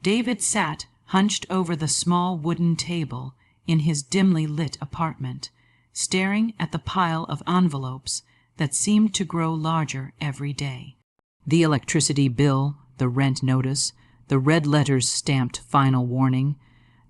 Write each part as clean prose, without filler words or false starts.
David sat hunched over the small wooden table in his dimly lit apartment, staring at the pile of envelopes that seemed to grow larger every day. The electricity bill, the rent notice, the red letters stamped "Final Warning,"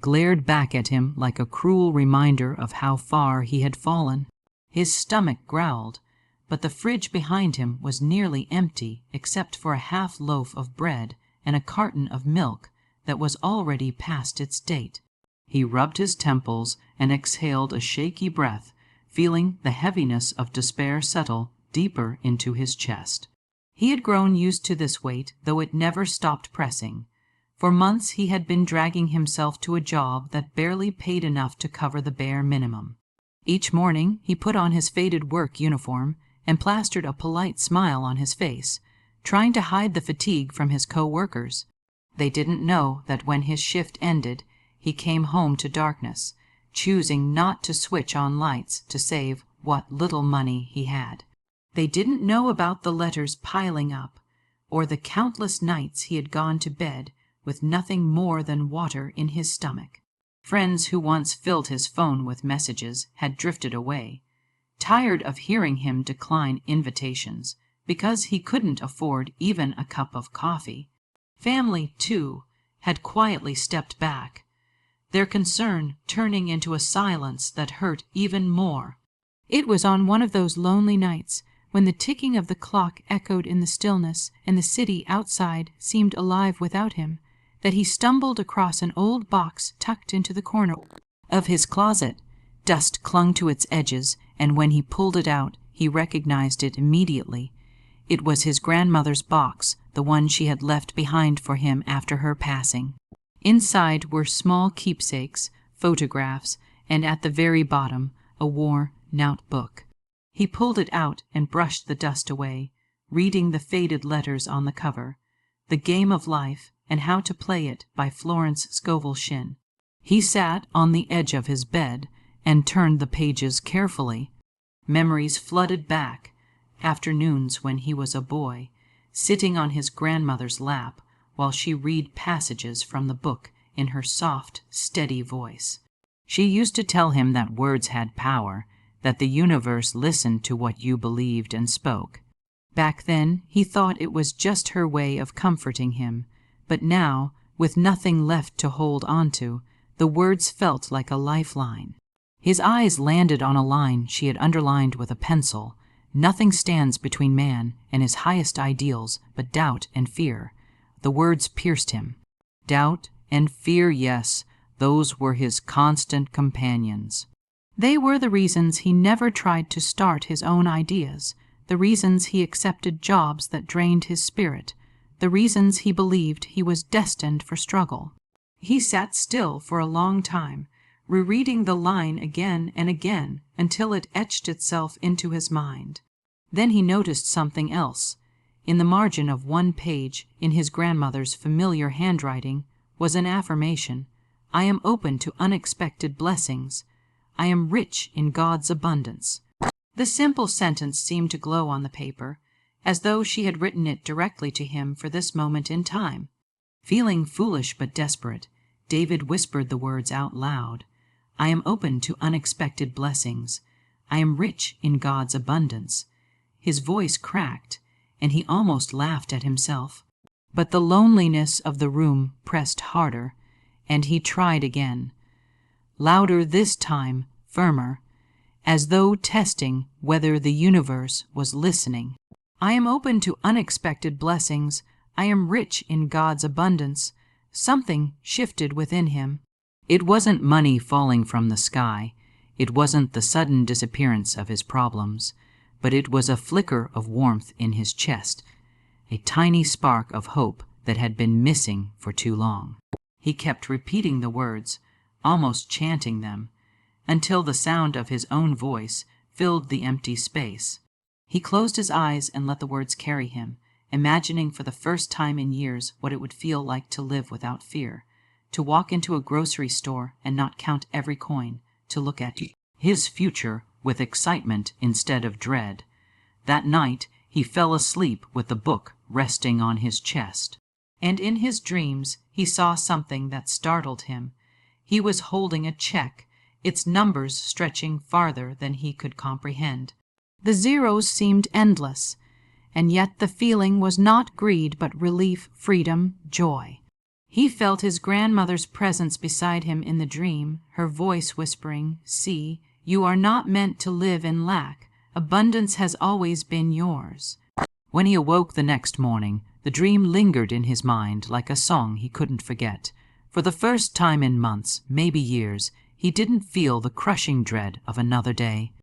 glared back at him like a cruel reminder of how far he had fallen. His stomach growled, but the fridge behind him was nearly empty except for a half loaf of bread and a carton of milk that was already past its date. He rubbed his temples and exhaled a shaky breath, feeling the heaviness of despair settle deeper into his chest. He had grown used to this weight, though it never stopped pressing. For months he had been dragging himself to a job that barely paid enough to cover the bare minimum. Each morning he put on his faded work uniform and plastered a polite smile on his face, trying to hide the fatigue from his co-workers. They didn't know that when his shift ended, he came home to darkness, choosing not to switch on lights to save what little money he had. They didn't know about the letters piling up, or the countless nights he had gone to bed with nothing more than water in his stomach. Friends who once filled his phone with messages had drifted away, tired of hearing him decline invitations because he couldn't afford even a cup of coffee. Family, too, had quietly stepped back, their concern turning into a silence that hurt even more. It was on one of those lonely nights, when the ticking of the clock echoed in the stillness and the city outside seemed alive without him, that he stumbled across an old box tucked into the corner of his closet. Dust clung to its edges, and when he pulled it out, he recognized it immediately. It was his grandmother's box, the one she had left behind for him after her passing. Inside were small keepsakes, photographs, and at the very bottom, a worn-out book. He pulled it out and brushed the dust away, reading the faded letters on the cover, "The Game of Life and How to Play It" by Florence Scovel Shinn. He sat on the edge of his bed and turned the pages carefully. Memories flooded back, afternoons when he was a boy, sitting on his grandmother's lap while she read passages from the book in her soft, steady voice. She used to tell him that words had power, that the universe listened to what you believed and spoke. Back then, he thought it was just her way of comforting him, but now, with nothing left to hold onto, the words felt like a lifeline. His eyes landed on a line she had underlined with a pencil. "Nothing stands between man and his highest ideals but doubt and fear." The words pierced him. Doubt and fear, yes, those were his constant companions. They were the reasons he never tried to start his own ideas, the reasons he accepted jobs that drained his spirit, the reasons he believed he was destined for struggle. He sat still for a long time, rereading the line again and again until it etched itself into his mind. Then he noticed something else. In the margin of one page, in his grandmother's familiar handwriting, was an affirmation: "I am open to unexpected blessings. I am rich in God's abundance." The simple sentence seemed to glow on the paper, as though she had written it directly to him for this moment in time. Feeling foolish but desperate, David whispered the words out loud. "I am open to unexpected blessings. I am rich in God's abundance." His voice cracked, and he almost laughed at himself. But the loneliness of the room pressed harder, and he tried again. Louder this time, firmer, as though testing whether the universe was listening. "I am open to unexpected blessings. I am rich in God's abundance." Something shifted within him. It wasn't money falling from the sky. It wasn't the sudden disappearance of his problems. But it was a flicker of warmth in his chest, a tiny spark of hope that had been missing for too long. He kept repeating the words, almost chanting them, until the sound of his own voice filled the empty space. He closed his eyes and let the words carry him, imagining for the first time in years what it would feel like to live without fear, to walk into a grocery store and not count every coin, to look at his future with excitement instead of dread. That night he fell asleep with the book resting on his chest. And in his dreams he saw something that startled him. He was holding a check, its numbers stretching farther than he could comprehend. The zeros seemed endless, and yet the feeling was not greed but relief, freedom, joy. He felt his grandmother's presence beside him in the dream, her voice whispering, "See, you are not meant to live in lack. Abundance has always been yours." When he awoke the next morning, the dream lingered in his mind like a song he couldn't forget. For the first time in months, maybe years, he didn't feel the crushing dread of another day.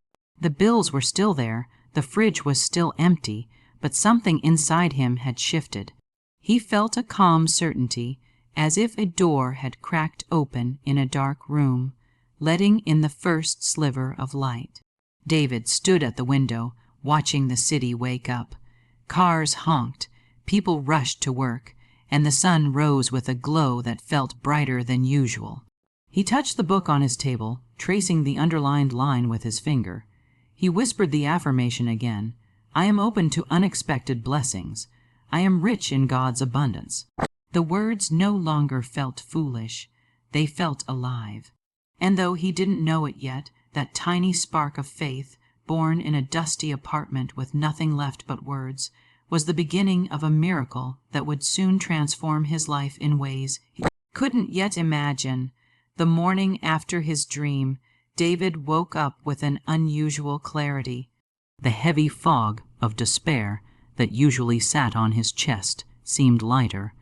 The bills were still there, the fridge was still empty, but something inside him had shifted. He felt a calm certainty, as if a door had cracked open in a dark room, letting in the first sliver of light. David stood at the window, watching the city wake up. Cars honked, people rushed to work, and the sun rose with a glow that felt brighter than usual. He touched the book on his table, tracing the underlined line with his finger. He whispered the affirmation again. "I am open to unexpected blessings. I am rich in God's abundance." The words no longer felt foolish. They felt alive. And though he didn't know it yet, that tiny spark of faith, born in a dusty apartment with nothing left but words, was the beginning of a miracle that would soon transform his life in ways he couldn't yet imagine. The morning after his dream, David woke up with an unusual clarity. The heavy fog of despair that usually sat on his chest seemed lighter,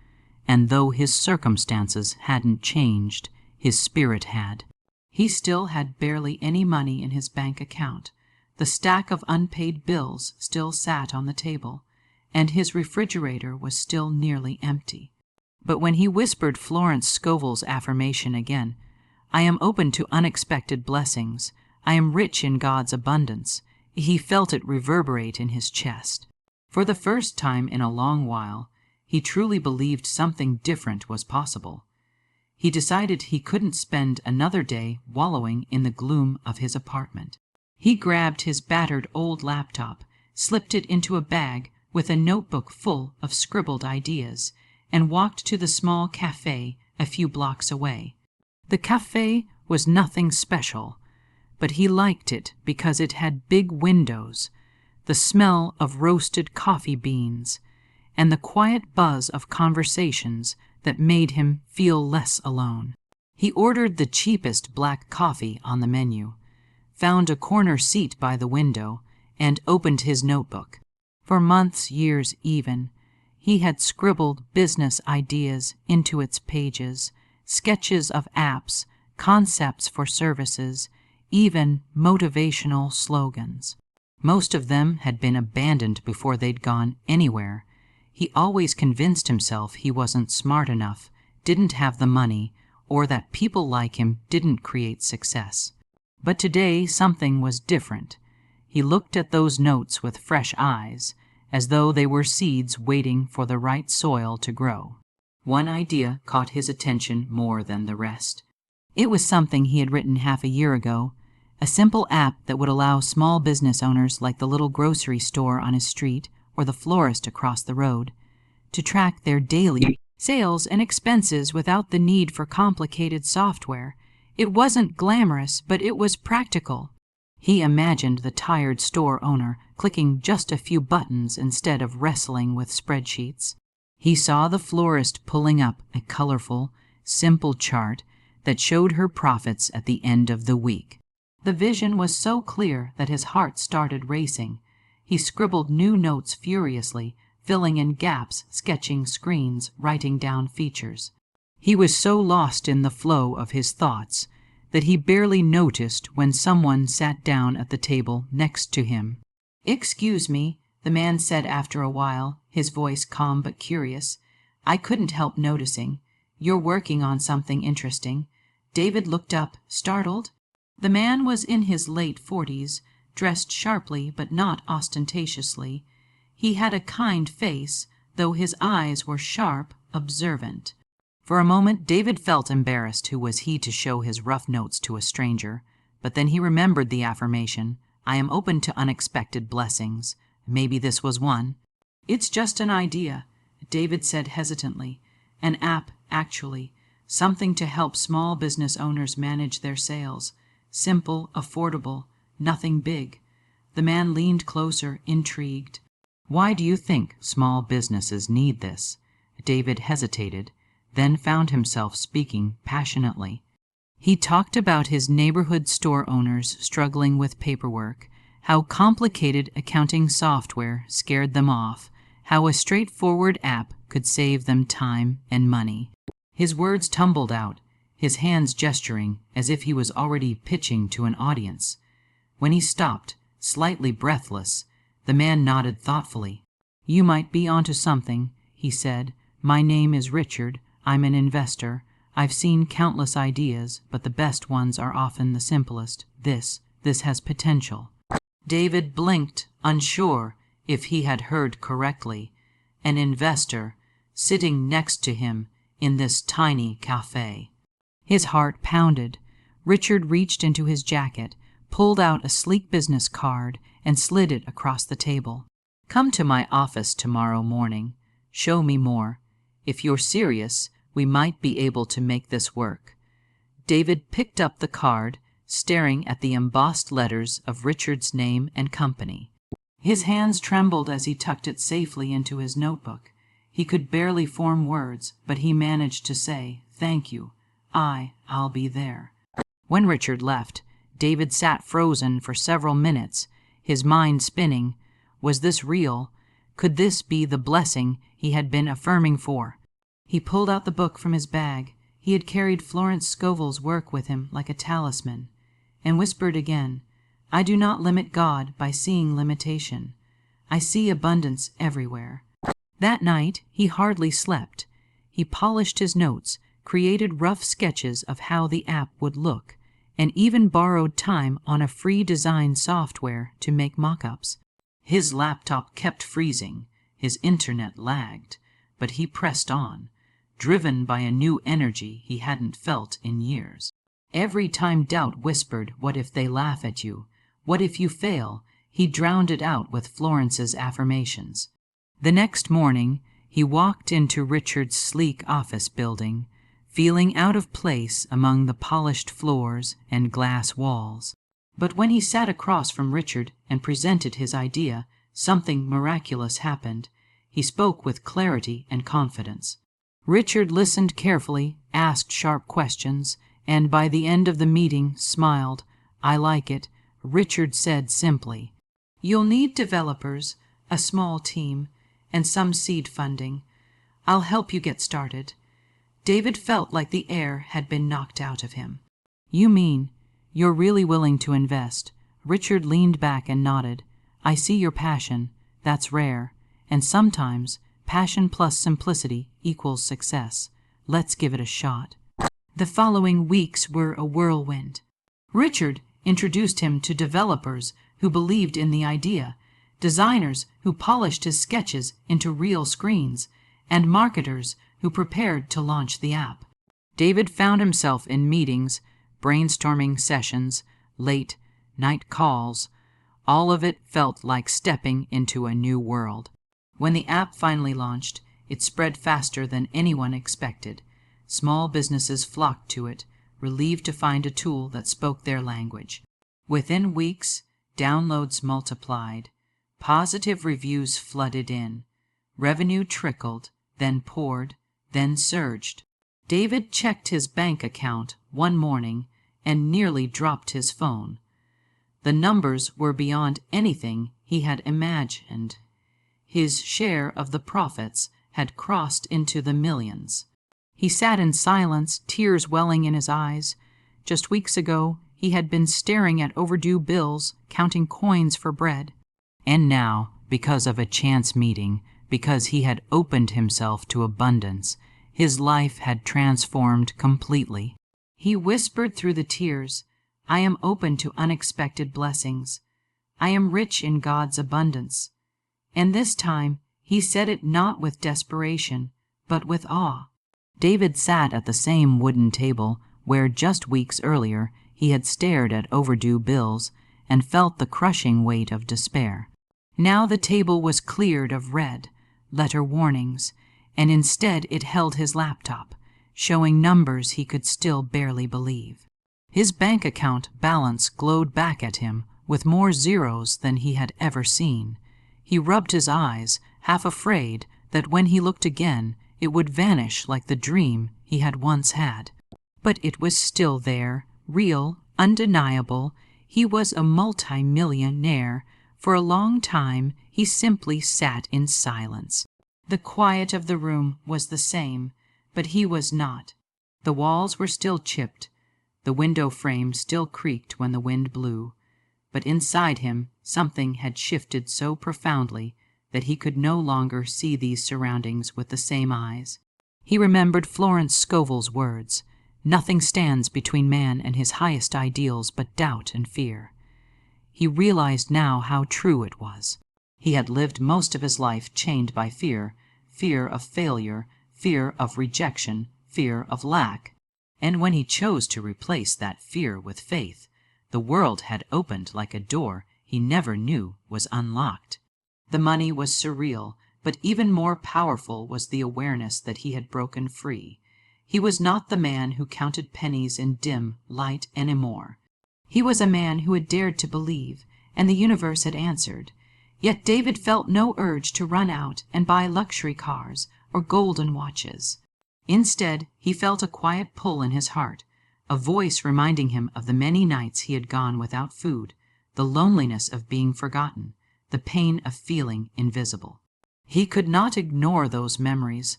and though his circumstances hadn't changed, his spirit had. He still had barely any money in his bank account. The stack of unpaid bills still sat on the table, and his refrigerator was still nearly empty. But when he whispered Florence Scovel's affirmation again, "I am open to unexpected blessings. I am rich in God's abundance," he felt it reverberate in his chest. For the first time in a long while, he truly believed something different was possible. He decided he couldn't spend another day wallowing in the gloom of his apartment. He grabbed his battered old laptop, slipped it into a bag with a notebook full of scribbled ideas, and walked to the small cafe a few blocks away. The cafe was nothing special, but he liked it because it had big windows, the smell of roasted coffee beans, and the quiet buzz of conversations that made him feel less alone. He ordered the cheapest black coffee on the menu, found a corner seat by the window, and opened his notebook. For months, years even, he had scribbled business ideas into its pages, sketches of apps, concepts for services, even motivational slogans. Most of them had been abandoned before they'd gone anywhere. He always convinced himself he wasn't smart enough, didn't have the money, or that people like him didn't create success. But today something was different. He looked at those notes with fresh eyes, as though they were seeds waiting for the right soil to grow. One idea caught his attention more than the rest. It was something he had written half a year ago, a simple app that would allow small business owners like the little grocery store on his street or the florist across the road to track their daily sales and expenses without the need for complicated software. It wasn't glamorous, but it was practical. He imagined the tired store owner clicking just a few buttons instead of wrestling with spreadsheets. He saw the florist pulling up a colorful, simple chart that showed her profits at the end of the week. The vision was so clear that his heart started racing. He scribbled new notes furiously, filling in gaps, sketching screens, writing down features. He was so lost in the flow of his thoughts that he barely noticed when someone sat down at the table next to him. "Excuse me," the man said after a while, his voice calm but curious. "I couldn't help noticing. You're working on something interesting." David looked up, startled. The man was in his late 40s, dressed sharply but not ostentatiously. He had a kind face, though his eyes were sharp, observant. For a moment David felt embarrassed. Who was he to show his rough notes to a stranger? But then he remembered the affirmation, "I am open to unexpected blessings." Maybe this was one. "It's just an idea," David said hesitantly. An app, actually. Something to help small business owners manage their sales. Simple, affordable, nothing big. The man leaned closer, intrigued. Why do you think small businesses need this? David hesitated, then found himself speaking passionately. He talked about his neighborhood store owners struggling with paperwork, how complicated accounting software scared them off, how a straightforward app could save them time and money. His words tumbled out, his hands gesturing as if he was already pitching to an audience. When he stopped, slightly breathless, the man nodded thoughtfully. "You might be onto something," he said. "My name is Richard. I'm an investor. I've seen countless ideas, but the best ones are often the simplest. This has potential." David blinked, unsure if he had heard correctly. An investor, sitting next to him in this tiny cafe. His heart pounded. Richard reached into his jacket, pulled out a sleek business card, and slid it across the table. "Come to my office tomorrow morning. Show me more. If you're serious, we might be able to make this work." David picked up the card, staring at the embossed letters of Richard's name and company. His hands trembled as he tucked it safely into his notebook. He could barely form words, but he managed to say, "Thank you. I'll be there." When Richard left, David sat frozen for several minutes, his mind spinning. Was this real? Could this be the blessing he had been affirming for? He pulled out the book from his bag. He had carried Florence Scovel's work with him like a talisman, and whispered again, "I do not limit God by seeing limitation. I see abundance everywhere." That night he hardly slept. He polished his notes, created rough sketches of how the app would look, and even borrowed time on a free design software to make mock-ups. His laptop kept freezing, his internet lagged, but he pressed on, driven by a new energy he hadn't felt in years. Every time doubt whispered, "What if they laugh at you? What if you fail?" he drowned it out with Florence's affirmations. The next morning he walked into Richard's sleek office building, feeling out of place among the polished floors and glass walls. But when he sat across from Richard and presented his idea, something miraculous happened. He spoke with clarity and confidence. Richard listened carefully, asked sharp questions, and by the end of the meeting smiled. "I like it," Richard said simply. "You'll need developers, a small team, and some seed funding. I'll help you get started." David felt like the air had been knocked out of him. "You mean you're really willing to invest?" Richard leaned back and nodded. "I see your passion. That's rare. And sometimes passion plus simplicity equals success. Let's give it a shot." The following weeks were a whirlwind. Richard introduced him to developers who believed in the idea, designers who polished his sketches into real screens, and marketers who prepared to launch the app. David found himself in meetings, brainstorming sessions, late-night calls. All of it felt like stepping into a new world. When the app finally launched, it spread faster than anyone expected. Small businesses flocked to it, relieved to find a tool that spoke their language. Within weeks, downloads multiplied. Positive reviews flooded in. Revenue trickled, then poured, then surged. David checked his bank account one morning and nearly dropped his phone. The numbers were beyond anything he had imagined. His share of the profits had crossed into the millions. He sat in silence, tears welling in his eyes. Just weeks ago, he had been staring at overdue bills, counting coins for bread. And now, because of a chance meeting, because he had opened himself to abundance, his life had transformed completely. He whispered through the tears, "I am open to unexpected blessings. I am rich in God's abundance." And this time, he said it not with desperation, but with awe. David sat at the same wooden table where just weeks earlier he had stared at overdue bills and felt the crushing weight of despair. Now the table was cleared of red letter warnings, and instead it held his laptop, showing numbers he could still barely believe. His bank account balance glowed back at him with more zeros than he had ever seen. He rubbed his eyes, half afraid that when he looked again it would vanish like the dream he had once had. But it was still there, real, undeniable. He was a multi-millionaire. For a long time he simply sat in silence. The quiet of the room was the same, but he was not. The walls were still chipped. The window frame still creaked when the wind blew. But inside him something had shifted so profoundly that he could no longer see these surroundings with the same eyes. He remembered Florence Scovel's words, "Nothing stands between man and his highest ideals but doubt and fear." He realized now how true it was. He had lived most of his life chained by fear, fear of failure, fear of rejection, fear of lack. And when he chose to replace that fear with faith, the world had opened like a door he never knew was unlocked. The money was surreal, but even more powerful was the awareness that he had broken free. He was not the man who counted pennies in dim light anymore. He was a man who had dared to believe, and the universe had answered. Yet David felt no urge to run out and buy luxury cars or golden watches. Instead, he felt a quiet pull in his heart, a voice reminding him of the many nights he had gone without food, the loneliness of being forgotten, the pain of feeling invisible. He could not ignore those memories,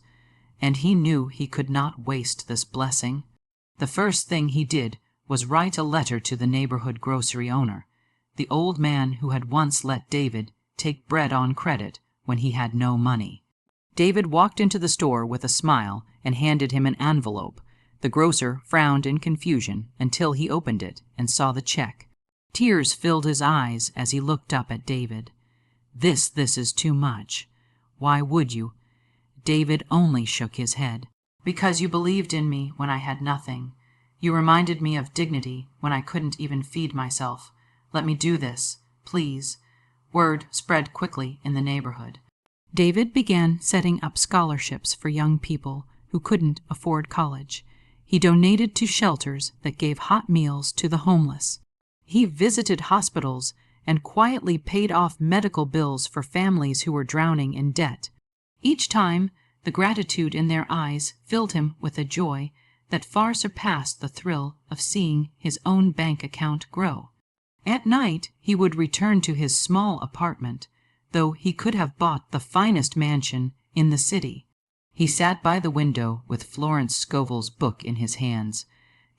and he knew he could not waste this blessing. The first thing he did was write a letter to the neighborhood grocery owner, the old man who had once let David take bread on credit when he had no money. David walked into the store with a smile and handed him an envelope. The grocer frowned in confusion until he opened it and saw the check. Tears filled his eyes as he looked up at David. This is too much. Why would you?" David only shook his head. "Because you believed in me when I had nothing. You reminded me of dignity when I couldn't even feed myself. Let me do this, please." Word spread quickly in the neighborhood. David began setting up scholarships for young people who couldn't afford college. He donated to shelters that gave hot meals to the homeless. He visited hospitals and quietly paid off medical bills for families who were drowning in debt. Each time, the gratitude in their eyes filled him with a joy that far surpassed the thrill of seeing his own bank account grow. At night, he would return to his small apartment, though he could have bought the finest mansion in the city. He sat by the window with Florence Scovel's book in his hands,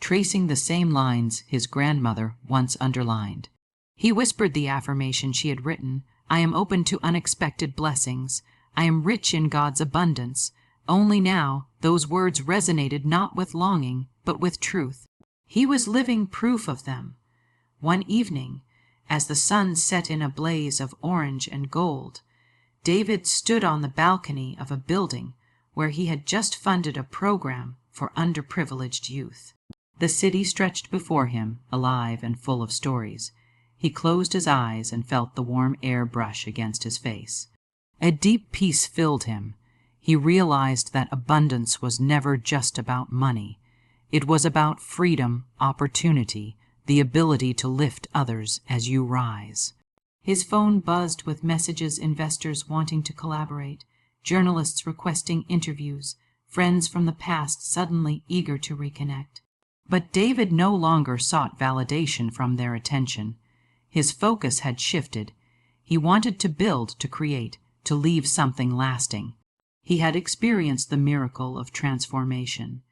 tracing the same lines his grandmother once underlined. He whispered the affirmation she had written, "I am open to unexpected blessings. I am rich in God's abundance." Only now those words resonated not with longing, but with truth. He was living proof of them. One evening, as the sun set in a blaze of orange and gold, David stood on the balcony of a building where he had just funded a program for underprivileged youth. The city stretched before him, alive and full of stories. He closed his eyes and felt the warm air brush against his face. A deep peace filled him. He realized that abundance was never just about money. It was about freedom, opportunity, the ability to lift others as you rise. His phone buzzed with messages, investors wanting to collaborate, journalists requesting interviews, friends from the past suddenly eager to reconnect. But David no longer sought validation from their attention. His focus had shifted. He wanted to build, to create, to leave something lasting. He had experienced the miracle of transformation,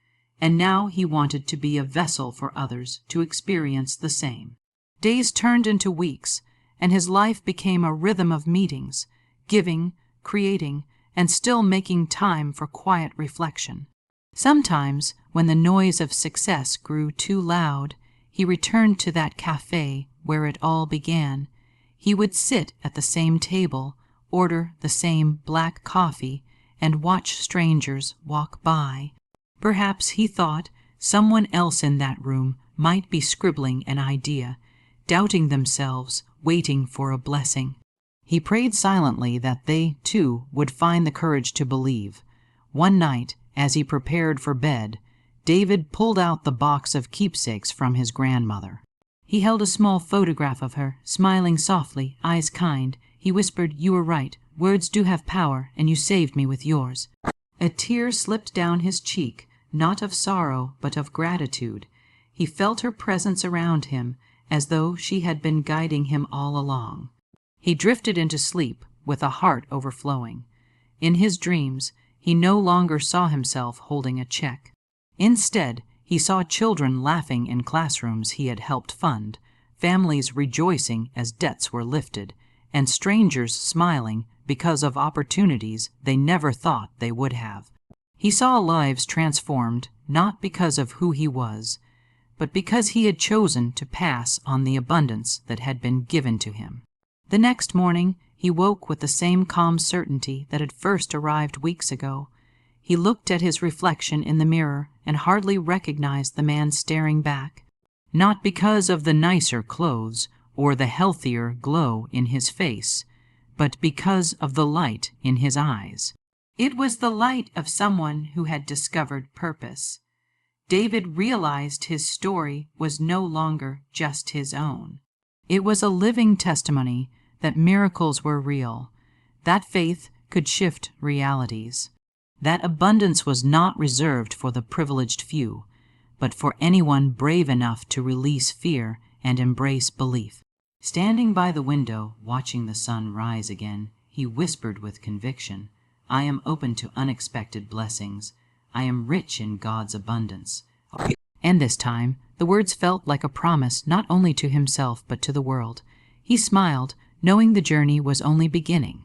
and now he wanted to be a vessel for others to experience the same. Days turned into weeks, and his life became a rhythm of meetings, giving, creating, and still making time for quiet reflection. Sometimes, when the noise of success grew too loud, he returned to that cafe where it all began. He would sit at the same table, order the same black coffee, and watch strangers walk by. Perhaps, he thought, someone else in that room might be scribbling an idea, doubting themselves, waiting for a blessing. He prayed silently that they, too, would find the courage to believe. One night, as he prepared for bed, David pulled out the box of keepsakes from his grandmother. He held a small photograph of her, smiling softly, eyes kind. He whispered, "You were right. Words do have power, and you saved me with yours." A tear slipped down his cheek, not of sorrow, but of gratitude. He felt her presence around him, as though she had been guiding him all along. He drifted into sleep, with a heart overflowing. In his dreams, he no longer saw himself holding a check. Instead, he saw children laughing in classrooms he had helped fund, families rejoicing as debts were lifted, and strangers smiling because of opportunities they never thought they would have. He saw lives transformed not because of who he was, but because he had chosen to pass on the abundance that had been given to him. The next morning, he woke with the same calm certainty that had first arrived weeks ago. He looked at his reflection in the mirror and hardly recognized the man staring back, not because of the nicer clothes or the healthier glow in his face, but because of the light in his eyes. It was the light of someone who had discovered purpose. David realized his story was no longer just his own. It was a living testimony that miracles were real, that faith could shift realities, that abundance was not reserved for the privileged few, but for anyone brave enough to release fear and embrace belief. Standing by the window, watching the sun rise again, he whispered with conviction, "I am open to unexpected blessings. I am rich in God's abundance." And this time, the words felt like a promise not only to himself but to the world. He smiled, knowing the journey was only beginning.